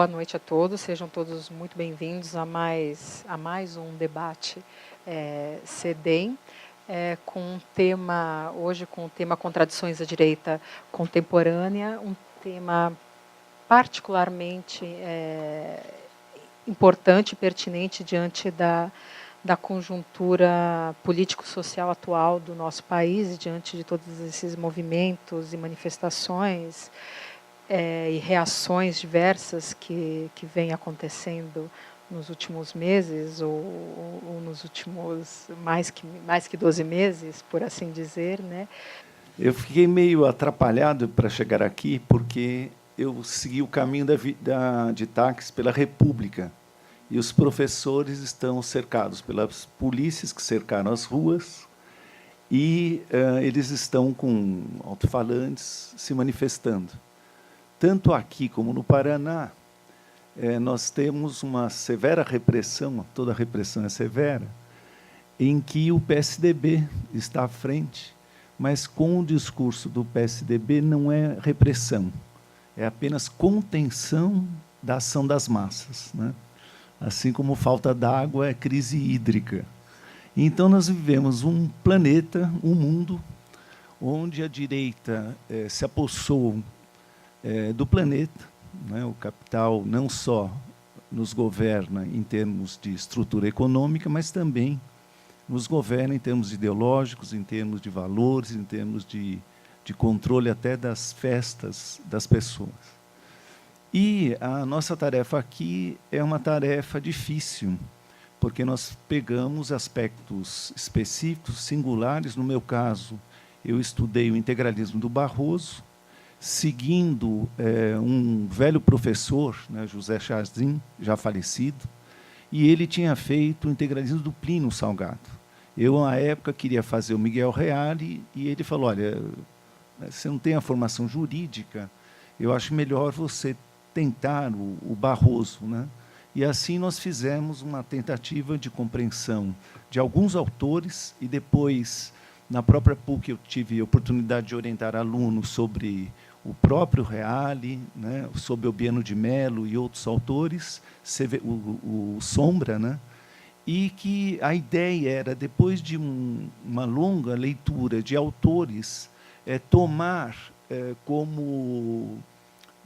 Boa noite a todos, sejam todos muito bem-vindos a mais um debate CEDEM, hoje com o tema Contradições da Direita Contemporânea, um tema particularmente importante e pertinente diante da conjuntura político-social atual do nosso país, diante de todos esses movimentos e manifestações e reações diversas que vêm acontecendo nos últimos meses, ou nos últimos mais que 12 meses, por assim dizer, né? Eu fiquei meio atrapalhado para chegar aqui, porque eu segui o caminho de táxi pela República, e os professores estão cercados pelas polícias que cercaram as ruas, e eles estão com alto-falantes se manifestando. Tanto aqui como no Paraná, nós temos uma severa repressão, toda repressão é severa, em que o PSDB está à frente, mas com o discurso do PSDB não é repressão, é apenas contenção da ação das massas, né? Assim como falta d'água é crise hídrica. Então, nós vivemos um planeta, um mundo, onde a direita se apossou do planeta, né? O capital não só nos governa em termos de estrutura econômica, mas também nos governa em termos ideológicos, em termos de valores, em termos de controle até das festas das pessoas. E a nossa tarefa aqui é uma tarefa difícil, porque nós pegamos aspectos específicos, singulares. No meu caso, eu estudei o integralismo do Barroso, seguindo um velho professor, né, José Chazin, já falecido, e ele tinha feito o integralismo do Plínio Salgado. Eu, na época, queria fazer o Miguel Reale, e ele falou, olha, você não tem a formação jurídica, eu acho melhor você tentar o Barroso, né? E assim nós fizemos uma tentativa de compreensão de alguns autores, e depois, na própria PUC, eu tive a oportunidade de orientar alunos sobre o próprio Reale, né, sobre Obiano de Mello e outros autores, o Sombra, né, e que a ideia era, depois de uma longa leitura de autores, tomar como,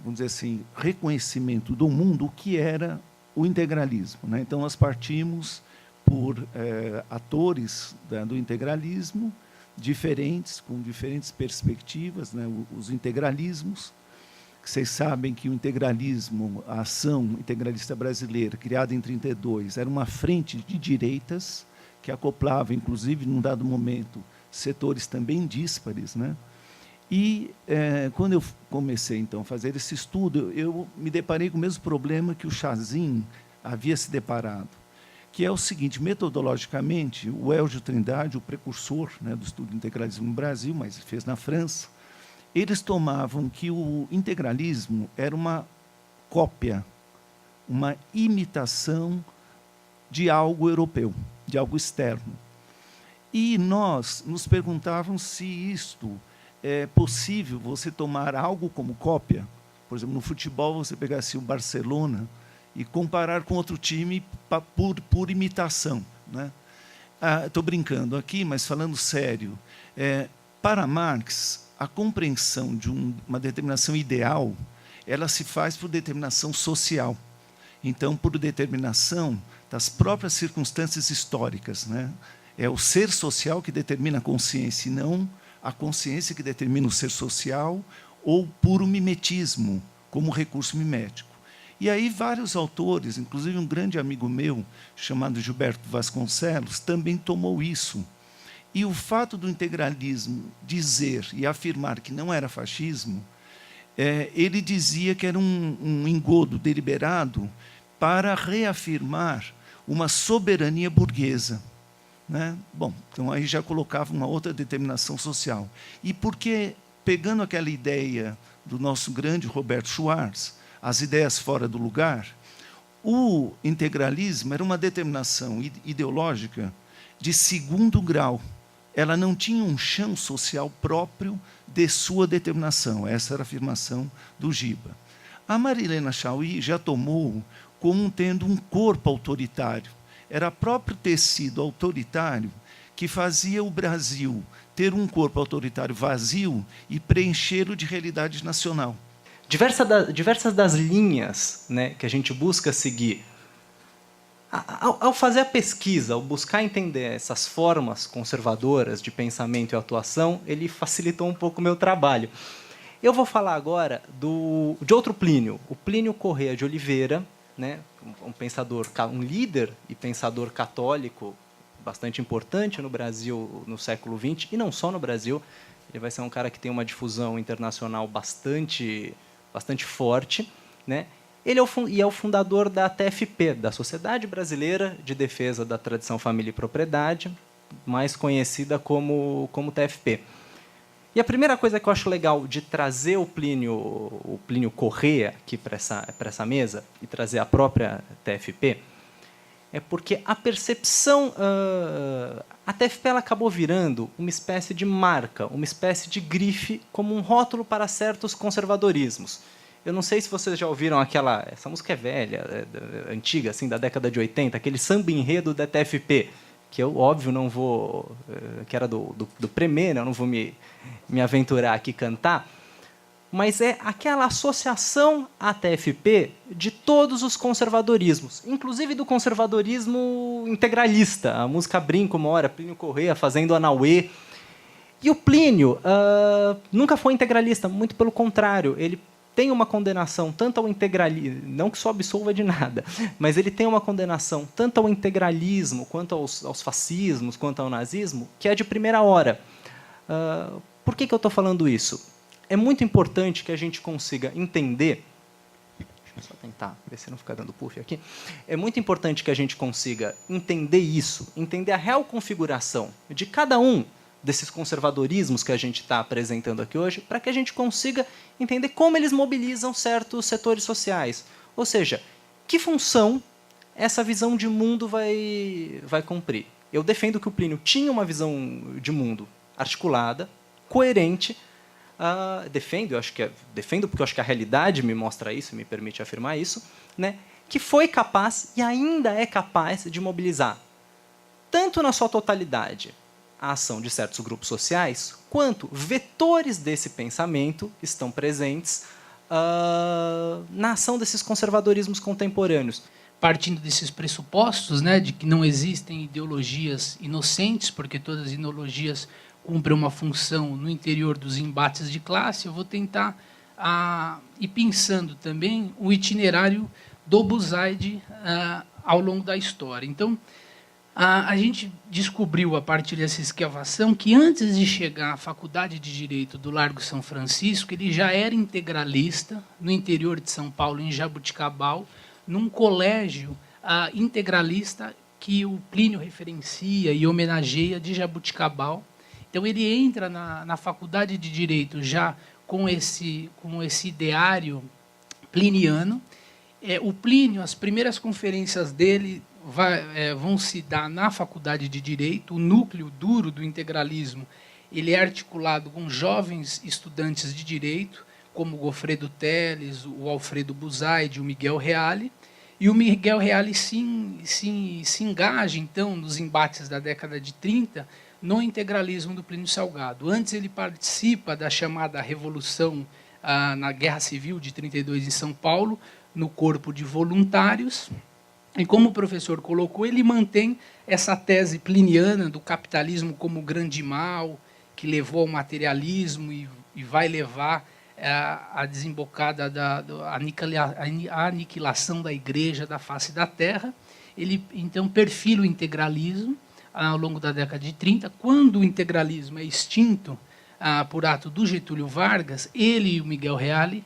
vamos dizer assim, reconhecimento do mundo o que era o integralismo, né? Então, nós partimos por atores do integralismo, diferentes, com diferentes perspectivas, né? Os integralismos. Vocês sabem que o integralismo, a ação integralista brasileira, criada em 1932, era uma frente de direitas que acoplava, inclusive, num dado momento, setores também díspares, né? E, quando eu comecei, então, a fazer esse estudo, eu me deparei com o mesmo problema que o Chazin havia se deparado, que é o seguinte: metodologicamente, o Elgio Trindade, o precursor, né, do estudo do integralismo no Brasil, mas fez na França, eles tomavam que o integralismo era uma cópia, uma imitação de algo europeu, de algo externo. E nós nos perguntávamos se isto é possível, você tomar algo como cópia. Por exemplo, no futebol, você pegasse o Barcelona e comparar com outro time por imitação, né? Estou brincando aqui, mas falando sério. Para Marx, a compreensão de uma determinação ideal, ela se faz por determinação social. Então, por determinação das próprias circunstâncias históricas, né? É o ser social que determina a consciência, e não a consciência que determina o ser social, ou puro mimetismo, como recurso mimético. E aí vários autores, inclusive um grande amigo meu, chamado Gilberto Vasconcelos, também tomou isso. E o fato do integralismo dizer e afirmar que não era fascismo, ele dizia que era um engodo deliberado para reafirmar uma soberania burguesa, né? Bom, então aí já colocava uma outra determinação social. E porque, pegando aquela ideia do nosso grande Roberto Schwartz, as ideias fora do lugar, o integralismo era uma determinação ideológica de segundo grau. Ela não tinha um chão social próprio de sua determinação. Essa era a afirmação do Giba. A Marilena Chaui já tomou como tendo um corpo autoritário. Era o próprio tecido autoritário que fazia o Brasil ter um corpo autoritário vazio e preencher-o de realidade nacional. Diversas das linhas, né, que a gente busca seguir, ao fazer a pesquisa, ao buscar entender essas formas conservadoras de pensamento e atuação, ele facilitou um pouco o meu trabalho. Eu vou falar agora de outro Plínio, o Plínio Corrêa de Oliveira, né, um líder e pensador católico bastante importante no Brasil no século XX, e não só no Brasil. Ele vai ser um cara que tem uma difusão internacional bastante forte, né? Ele é o fundador da TFP, da Sociedade Brasileira de Defesa da Tradição, Família e Propriedade, mais conhecida como TFP. E a primeira coisa que eu acho legal de trazer o Plínio Corrêa aqui para essa mesa e trazer a própria TFP é porque a percepção... a TFP ela acabou virando uma espécie de marca, uma espécie de grife, como um rótulo para certos conservadorismos. Eu não sei se vocês já ouviram essa música é velha, antiga, assim, da década de 80, aquele samba enredo da TFP, que eu, óbvio, não vou... que era do Premê, né? Eu não vou me aventurar aqui cantar, mas é aquela associação à TFP de todos os conservadorismos, inclusive do conservadorismo integralista. A música brinca uma hora, Plínio Corrêa fazendo Anauê. E o Plínio nunca foi integralista, muito pelo contrário. Ele tem uma condenação tanto ao integralismo, não que só absolva de nada, mas ele tem uma condenação tanto ao integralismo, quanto aos fascismos, quanto ao nazismo, que é de primeira hora. Por que eu estou falando isso? É muito importante que a gente consiga entender... Deixa eu só tentar ver se não ficar dando puff aqui. É muito importante que a gente consiga entender isso, entender a real configuração de cada um desses conservadorismos que a gente está apresentando aqui hoje, para que a gente consiga entender como eles mobilizam certos setores sociais. Ou seja, que função essa visão de mundo vai cumprir. Eu defendo que o Plínio tinha uma visão de mundo articulada, coerente. Defendo porque eu acho que a realidade me mostra isso, me permite afirmar isso, né, que foi capaz e ainda é capaz de mobilizar, tanto na sua totalidade, a ação de certos grupos sociais, quanto vetores desse pensamento estão presentes na ação desses conservadorismos contemporâneos. Partindo desses pressupostos, né, de que não existem ideologias inocentes, porque todas as ideologias cumprem uma função no interior dos embates de classe, eu vou tentar ir pensando também o itinerário do Buzaide ao longo da história. Então, a gente descobriu, a partir dessa escavação, que antes de chegar à Faculdade de Direito do Largo São Francisco, ele já era integralista no interior de São Paulo, em Jaboticabal, num colégio integralista que o Plínio referencia e homenageia, de Jaboticabal. Então, ele entra na Faculdade de Direito já com esse ideário pliniano. O Plínio, as primeiras conferências dele vão se dar na Faculdade de Direito. O núcleo duro do integralismo ele é articulado com jovens estudantes de Direito, como o Goffredo Teles, o Alfredo Buzaide, o Miguel Reale. E o Miguel Reale se engaja, então, nos embates da década de 30, no integralismo do Plínio Salgado. Antes ele participa da chamada Revolução na Guerra Civil de 32 em São Paulo, no corpo de voluntários. E como o professor colocou, ele mantém essa tese pliniana do capitalismo como grande mal, que levou ao materialismo e vai levar à desembocada da aniquilação da igreja da face da terra. Ele, então, perfila o integralismo ao longo da década de 30, quando o integralismo é extinto por ato do Getúlio Vargas, ele e o Miguel Reale,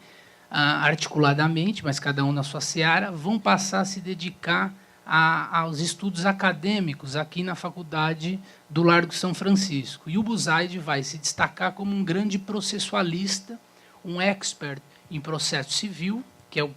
articuladamente, mas cada um na sua seara, vão passar a se dedicar aos estudos acadêmicos aqui na Faculdade do Largo São Francisco. E o Buzaide vai se destacar como um grande processualista, um expert em processo civil, que é o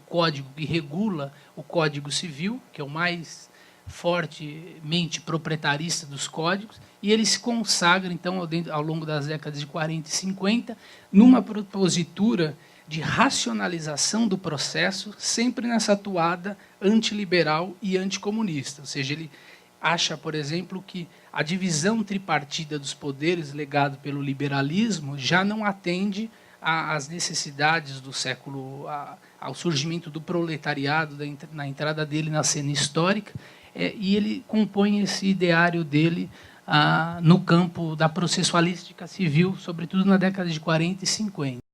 código que regula o Código Civil, que é o mais fortemente proprietarista dos códigos, e ele se consagra, então, ao longo das décadas de 40 e 50, numa propositura de racionalização do processo, sempre nessa atuada antiliberal e anticomunista. Ou seja, ele acha, por exemplo, que a divisão tripartida dos poderes legado pelo liberalismo já não atende às necessidades do século, ao surgimento do proletariado, na entrada dele na cena histórica, e ele compõe esse ideário dele no campo da processualística civil, sobretudo na década de 40 e 50.